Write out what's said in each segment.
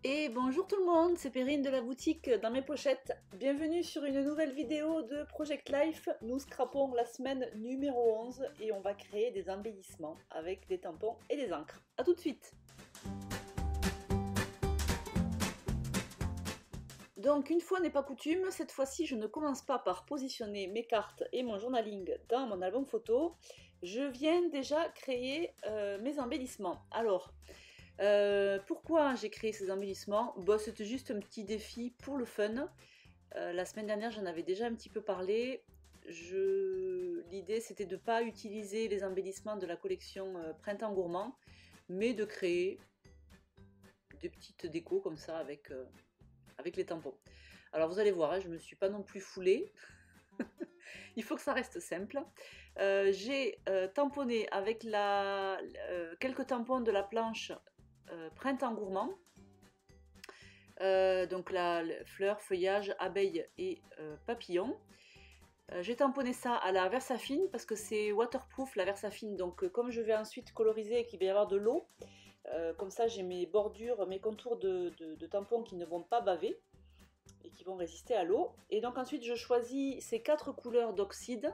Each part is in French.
Et bonjour tout le monde, c'est Perrine de la boutique Dans mes pochettes. Bienvenue sur une nouvelle vidéo de Project Life. Nous scrapons la semaine numéro 11 et on va créer des embellissements avec des tampons et des encres. A tout de suite. Donc une fois n'est pas coutume, cette fois-ci je ne commence pas par positionner mes cartes et mon journaling dans mon album photo. Je viens déjà créer mes embellissements. Alors, pourquoi j'ai créé ces embellissements? Bon, c'était juste un petit défi pour le fun. La semaine dernière, j'en avais déjà un petit peu parlé. L'idée, c'était de ne pas utiliser les embellissements de la collection Printemps Gourmand, mais de créer des petites décos comme ça avec les tampons. Alors vous allez voir, hein, je ne me suis pas non plus foulée. Il faut que ça reste simple. J'ai tamponné avec quelques tampons de la planche Printemps Gourmand. Donc la fleur, feuillage, abeille et papillon. J'ai tamponné ça à la Versafine parce que c'est waterproof la Versafine. Donc comme je vais ensuite coloriser et qu'il va y avoir de l'eau, comme ça j'ai mes bordures, mes contours de tampons qui ne vont pas baver et qui vont résister à l'eau. Et donc ensuite je choisis ces 4 couleurs d'oxyde.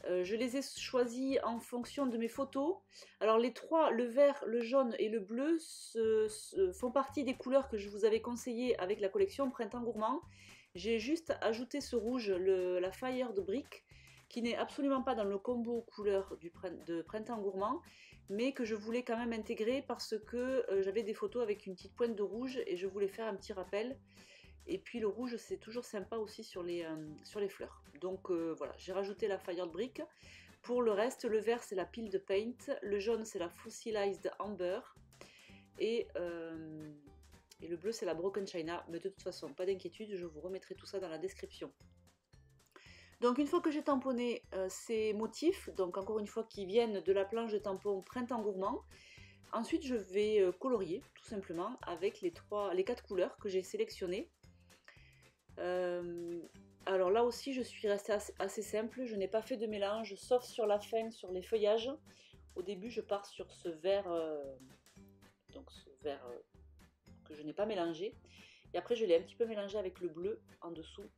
Je les ai choisis en fonction de mes photos. Alors les trois, le vert, le jaune et le bleu, font partie des couleurs que je vous avais conseillées avec la collection Printemps Gourmand. J'ai juste ajouté ce rouge, la Fire de Brick, qui n'est absolument pas dans le combo couleur de Printemps Gourmand, mais que je voulais quand même intégrer parce que j'avais des photos avec une petite pointe de rouge et je voulais faire un petit rappel. Et puis le rouge, c'est toujours sympa aussi sur les fleurs. Donc voilà, j'ai rajouté la Fired Brick. Pour le reste, le vert, c'est la Peel de Paint. Le jaune, c'est la Fossilized Amber. Et le bleu, c'est la Broken China. Mais de toute façon, pas d'inquiétude, je vous remettrai tout ça dans la description. Donc une fois que j'ai tamponné ces motifs, donc encore une fois qui viennent de la planche de tampon Printemps Gourmand, ensuite je vais colorier tout simplement avec les 4 couleurs que j'ai sélectionnées. Alors là aussi je suis restée assez simple, je n'ai pas fait de mélange sauf sur la fin, sur les feuillages. Au début je pars sur ce vert, que je n'ai pas mélangé, et après je l'ai un petit peu mélangé avec le bleu en dessous.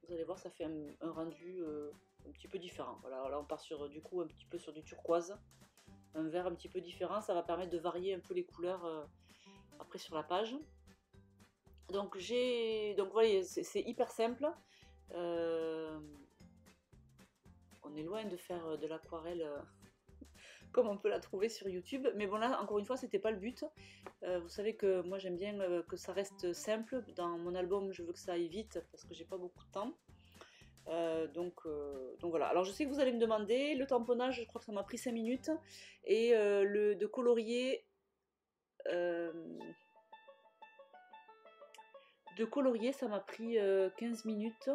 Vous allez voir, ça fait un rendu un petit peu différent. Voilà, là on part du coup un petit peu sur du turquoise, un vert un petit peu différent, ça va permettre de varier un peu les couleurs après sur la page. Donc voilà, c'est hyper simple. On est loin de faire de l'aquarelle comme on peut la trouver sur YouTube. Mais bon là, encore une fois, c'était pas le but. Vous savez que moi j'aime bien que ça reste simple. Dans mon album, je veux que ça aille vite parce que j'ai pas beaucoup de temps. Donc voilà. Alors je sais que vous allez me demander, le tamponnage, je crois que ça m'a pris 5 minutes. Et de colorier... ça m'a pris 15 minutes.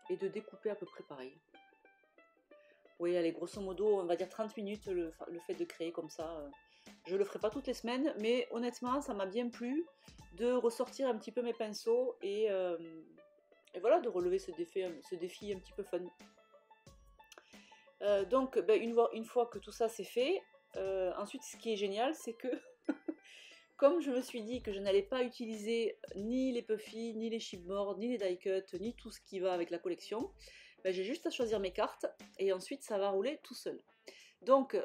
Et de découper à peu près pareil. Oui, allez, grosso modo, on va dire 30 minutes le fait de créer comme ça. Je le ferai pas toutes les semaines, mais honnêtement, ça m'a bien plu de ressortir un petit peu mes pinceaux et voilà, de relever ce défi un petit peu fun. Donc, ben, une fois que tout ça c'est fait, ensuite, ce qui est génial, c'est que comme je me suis dit que je n'allais pas utiliser ni les puffy, ni les chipboard, ni les die cut, ni tout ce qui va avec la collection, ben j'ai juste à choisir mes cartes et ensuite ça va rouler tout seul. Donc,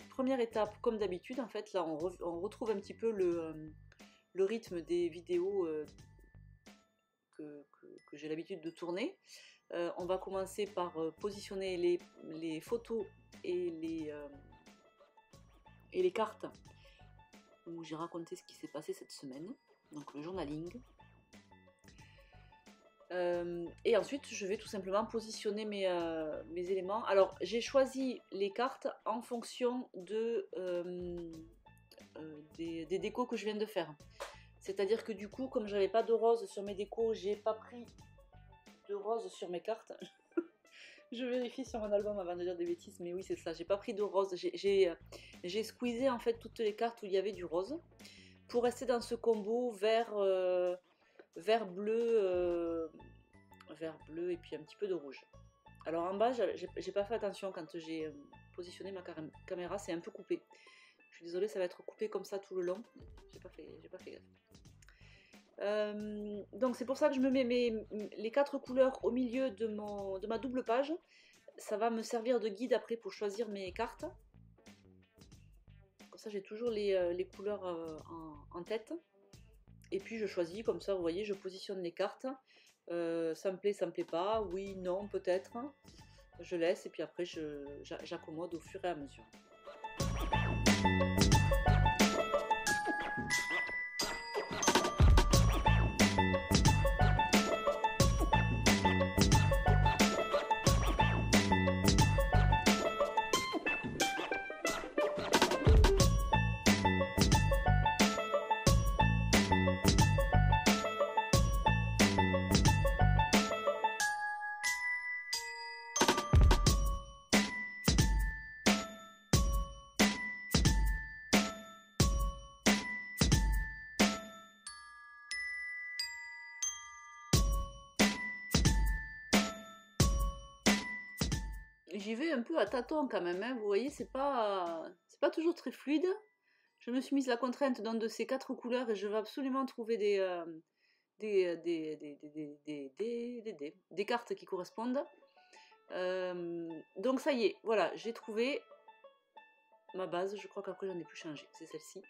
première étape, comme d'habitude, en fait, là on retrouve un petit peu le rythme des vidéos que j'ai l'habitude de tourner. On va commencer par positionner les photos et les cartes où j'ai raconté ce qui s'est passé cette semaine, donc le journaling. Et ensuite, je vais tout simplement positionner mes éléments. Alors, j'ai choisi les cartes en fonction des décos que je viens de faire. C'est-à-dire que du coup, comme j'avais pas de rose sur mes décos, j'ai pas pris de rose sur mes cartes. Je vérifie sur mon album avant de dire des bêtises, mais oui, c'est ça. J'ai pas pris de rose. J'ai squeezé en fait toutes les cartes où il y avait du rose pour rester dans ce combo vert bleu et puis un petit peu de rouge. Alors en bas, j'ai pas fait attention quand j'ai positionné ma caméra, c'est un peu coupé. suis désolée, ça va être coupé comme ça tout le long. J'ai pas fait gaffe. Donc c'est pour ça que je me mets les 4 couleurs au milieu de ma double page. Ça va me servir de guide après pour choisir mes cartes. Comme ça j'ai toujours les couleurs en tête. Et puis je choisis, comme ça vous voyez, je positionne les cartes. Ça me plaît pas, oui, non, peut-être. Je laisse et puis après j'accommode au fur et à mesure. J'y vais un peu à tâtons quand même, hein. Vous voyez, c'est pas toujours très fluide. Je me suis mise la contrainte d'un de ces 4 couleurs et je veux absolument trouver des cartes qui correspondent. Donc ça y est, voilà, j'ai trouvé ma base. Je crois qu'après j'en ai plus changé, c'est celle-ci.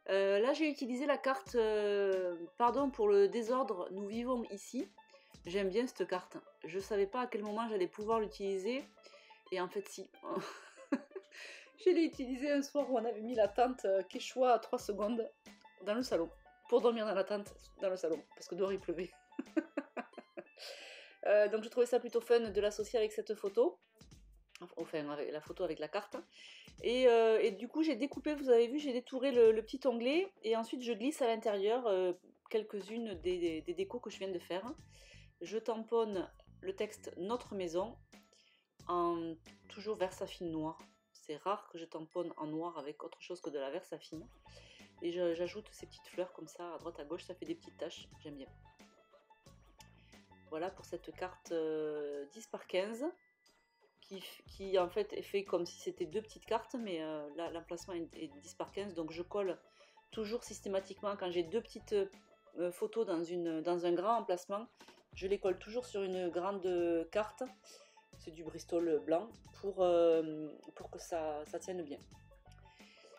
Là j'ai utilisé la carte pardon pour le désordre, nous vivons ici. J'aime bien cette carte. Je savais pas à quel moment j'allais pouvoir l'utiliser. Et en fait si. Je l'ai utilisée un soir où on avait mis la tente Quechua à 3 secondes dans le salon. Pour dormir dans la tente dans le salon. Parce que dehors il pleuvait. Donc je trouvais ça plutôt fun de l'associer avec cette photo. Enfin avec la photo avec la carte. Et du coup j'ai découpé, vous avez vu, j'ai détouré le petit onglet. Et ensuite je glisse à l'intérieur quelques-unes des décos que je viens de faire. Je tamponne le texte Notre maison en toujours Versafine noir. C'est rare que je tamponne en noir avec autre chose que de la Versafine. Et j'ajoute ces petites fleurs comme ça à droite à gauche, ça fait des petites taches, j'aime bien. Voilà pour cette carte 10 par 15 qui en fait est fait comme si c'était 2 petites cartes, mais là l'emplacement est 10 par 15, donc je colle toujours systématiquement quand j'ai 2 petites photos dans un grand emplacement. Je les colle toujours sur une grande carte, c'est du Bristol blanc, pour que ça tienne bien.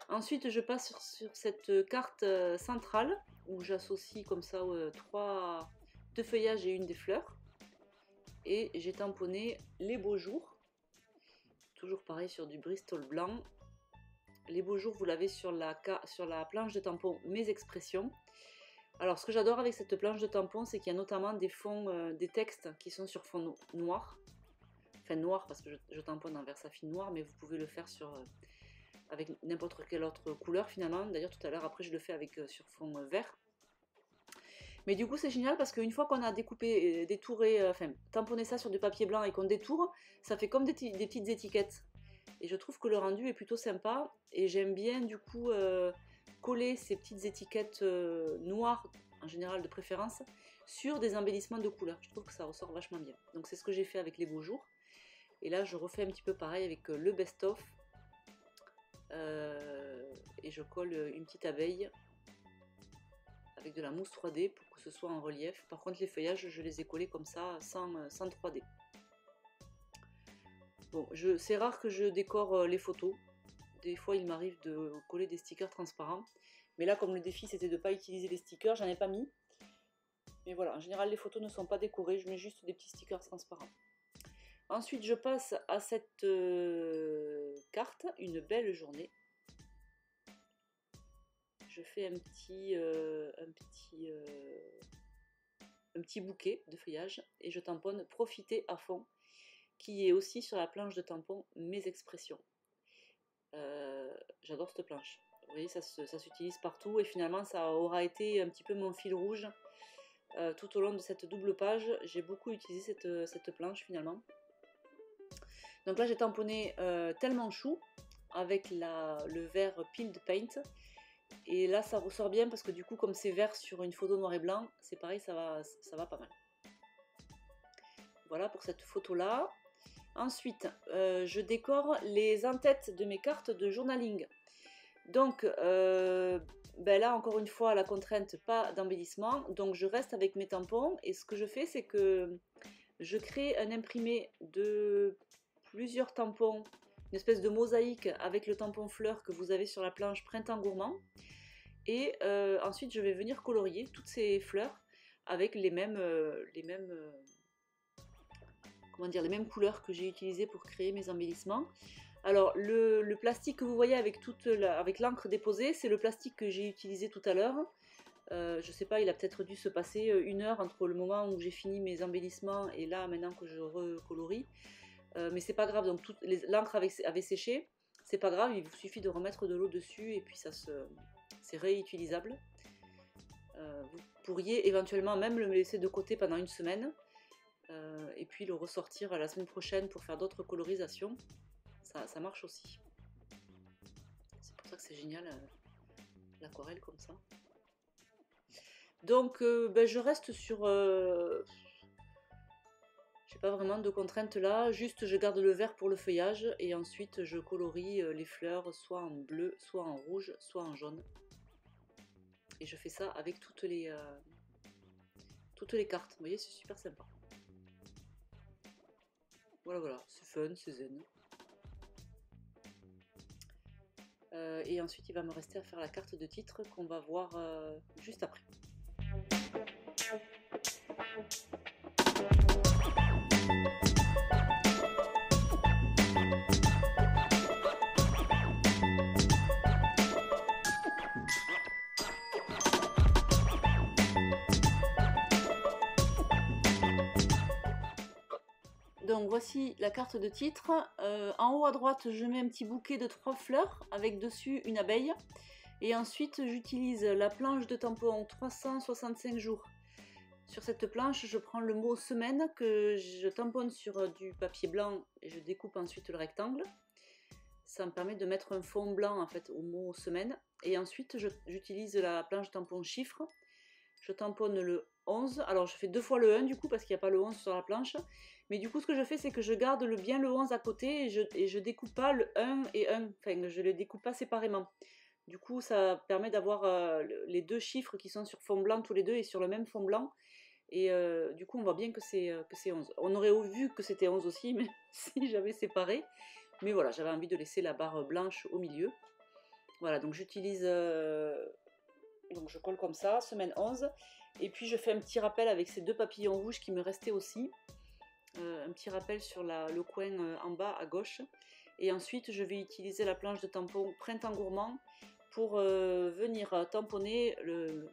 Ensuite, je passe sur cette carte centrale, où j'associe comme ça 2 feuillages et une des fleurs. Et j'ai tamponné les beaux jours, toujours pareil sur du Bristol blanc. Les beaux jours, vous l'avez sur la planche de tampon Mes expressions. Alors, ce que j'adore avec cette planche de tampon, c'est qu'il y a notamment des fonds, des textes qui sont sur fond noir. Enfin, noir parce que je tamponne en Versafine noir, mais vous pouvez le faire avec n'importe quelle autre couleur finalement. D'ailleurs, tout à l'heure, après, je le fais avec sur fond vert. Mais du coup, c'est génial parce qu'une fois qu'on a découpé, détouré, enfin, tamponné ça sur du papier blanc et qu'on détourne, ça fait comme des petites étiquettes. Et je trouve que le rendu est plutôt sympa. Et j'aime bien, du coup, coller ces petites étiquettes noires, en général de préférence, sur des embellissements de couleurs. Je trouve que ça ressort vachement bien. Donc c'est ce que j'ai fait avec les beaux jours. Et là je refais un petit peu pareil avec le best-of. Et je colle une petite abeille avec de la mousse 3D pour que ce soit en relief. Par contre les feuillages je les ai collés comme ça sans 3D. Bon, c'est rare que je décore les photos. Des fois il m'arrive de coller des stickers transparents. Mais là comme le défi c'était de ne pas utiliser les stickers, j'en ai pas mis. Mais voilà, en général les photos ne sont pas décorées, je mets juste des petits stickers transparents. Ensuite je passe à cette carte, une belle journée. Je fais un petit bouquet de feuillage et je tamponne Profiter à fond, qui est aussi sur la planche de tampon Mes expressions. J'adore cette planche. Vous voyez, ça s'utilise partout et finalement ça aura été un petit peu mon fil rouge tout au long de cette double page. J'ai beaucoup utilisé cette planche finalement. Donc là j'ai tamponné Tellement chou avec le vert Peeled Paint. Et là ça ressort bien parce que du coup comme c'est vert sur une photo noir et blanc, c'est pareil, ça va pas mal. Voilà pour cette photo là. Ensuite je décore les en-têtes de mes cartes de journaling. Donc ben là encore une fois la contrainte, pas d'embellissement, donc je reste avec mes tampons et ce que je fais c'est que je crée un imprimé de plusieurs tampons, une espèce de mosaïque avec le tampon fleur que vous avez sur la planche Printemps Gourmand. Et ensuite, je vais venir colorier toutes ces fleurs avec comment dire, les mêmes couleurs que j'ai utilisées pour créer mes embellissements. Alors, le plastique que vous voyez avec l'encre déposée, c'est le plastique que j'ai utilisé tout à l'heure. Je sais pas, il a peut-être dû se passer 1 heure entre le moment où j'ai fini mes embellissements et là, maintenant que je recolorie. Mais c'est pas grave, donc l'encre avait séché. C'est pas grave, il vous suffit de remettre de l'eau dessus et puis c'est réutilisable. Vous pourriez éventuellement même le laisser de côté pendant 1 semaine et puis le ressortir la semaine prochaine pour faire d'autres colorisations. Ça marche aussi. C'est pour ça que c'est génial l'aquarelle comme ça. Donc ben, je reste sur... j'ai pas vraiment de contraintes là, juste je garde le vert pour le feuillage et ensuite je colorie les fleurs soit en bleu, soit en rouge, soit en jaune. Et je fais ça avec toutes les cartes. Vous voyez, c'est super sympa. Voilà, voilà, c'est fun, c'est zen. Et ensuite, il va me rester à faire la carte de titre qu'on va voir juste après. Donc voici la carte de titre. En haut à droite, je mets un petit bouquet de 3 fleurs avec dessus une abeille. Et ensuite, j'utilise la planche de tampon 365 jours. Sur cette planche, je prends le mot semaine que je tamponne sur du papier blanc et je découpe ensuite le rectangle. Ça me permet de mettre un fond blanc en fait au mot semaine. Et ensuite, j'utilise la planche tampon chiffre. Je tamponne le 11. Alors, je fais 2 fois le 1 du coup parce qu'il n'y a pas le 11 sur la planche. Mais du coup, ce que je fais, c'est que je garde bien le 11 à côté et je découpe pas le 1 et 1. Enfin, je les découpe pas séparément. Du coup, ça permet d'avoir les 2 chiffres qui sont sur fond blanc tous les deux et sur le même fond blanc. Et du coup, on voit bien que c'est 11. On aurait vu que c'était 11 aussi, mais si j'avais séparé. Mais voilà, j'avais envie de laisser la barre blanche au milieu. Voilà, donc j'utilise... donc je colle comme ça, semaine 11. Et puis je fais un petit rappel avec ces 2 papillons rouges qui me restaient aussi. Un petit rappel sur le coin en bas à gauche. Et ensuite, je vais utiliser la planche de tampon Printemps Gourmand pour venir tamponner le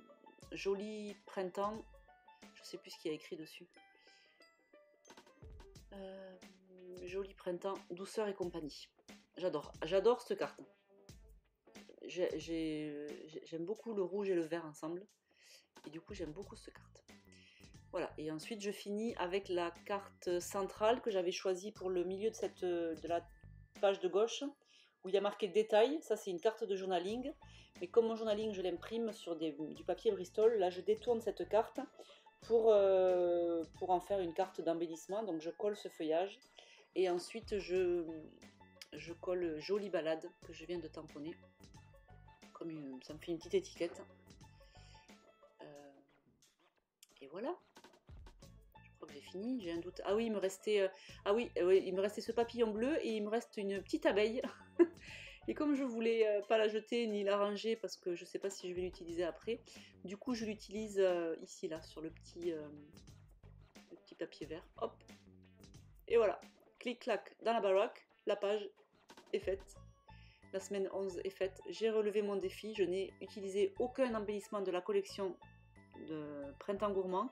joli printemps. Je sais plus ce qu'il y a écrit dessus. Joli printemps, douceur et compagnie. J'adore cette carte. J'aime beaucoup le rouge et le vert ensemble. Et du coup, j'aime beaucoup cette carte. Voilà, et ensuite je finis avec la carte centrale que j'avais choisie pour le milieu de la page de gauche, où il y a marqué détail. Ça, c'est une carte de journaling. Mais comme mon journaling, je l'imprime sur du papier Bristol, là, je détourne cette carte pour en faire une carte d'embellissement. Donc, je colle ce feuillage. Et ensuite, je colle Jolie balade que je viens de tamponner. Ça me fait une petite étiquette. Et voilà. Que j'ai fini, j'ai un doute. Ah oui, il me restait il me restait ce papillon bleu et il me reste une petite abeille. Et comme je voulais pas la jeter ni la ranger parce que je sais pas si je vais l'utiliser après, du coup je l'utilise ici là sur le petit papier vert. Hop. Et voilà. Clic clac dans la baraque, la page est faite. La semaine 11 est faite. J'ai relevé mon défi, je n'ai utilisé aucun embellissement de la collection de Printemps Gourmand.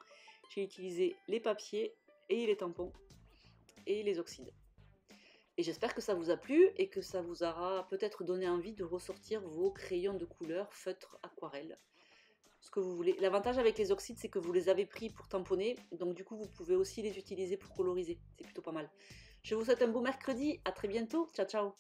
J'ai utilisé les papiers et les tampons et les oxydes. Et j'espère que ça vous a plu et que ça vous aura peut-être donné envie de ressortir vos crayons de couleur, feutre, aquarelle, ce que vous voulez. L'avantage avec les oxydes, c'est que vous les avez pris pour tamponner, donc du coup vous pouvez aussi les utiliser pour coloriser. C'est plutôt pas mal. Je vous souhaite un beau mercredi, à très bientôt, ciao ciao.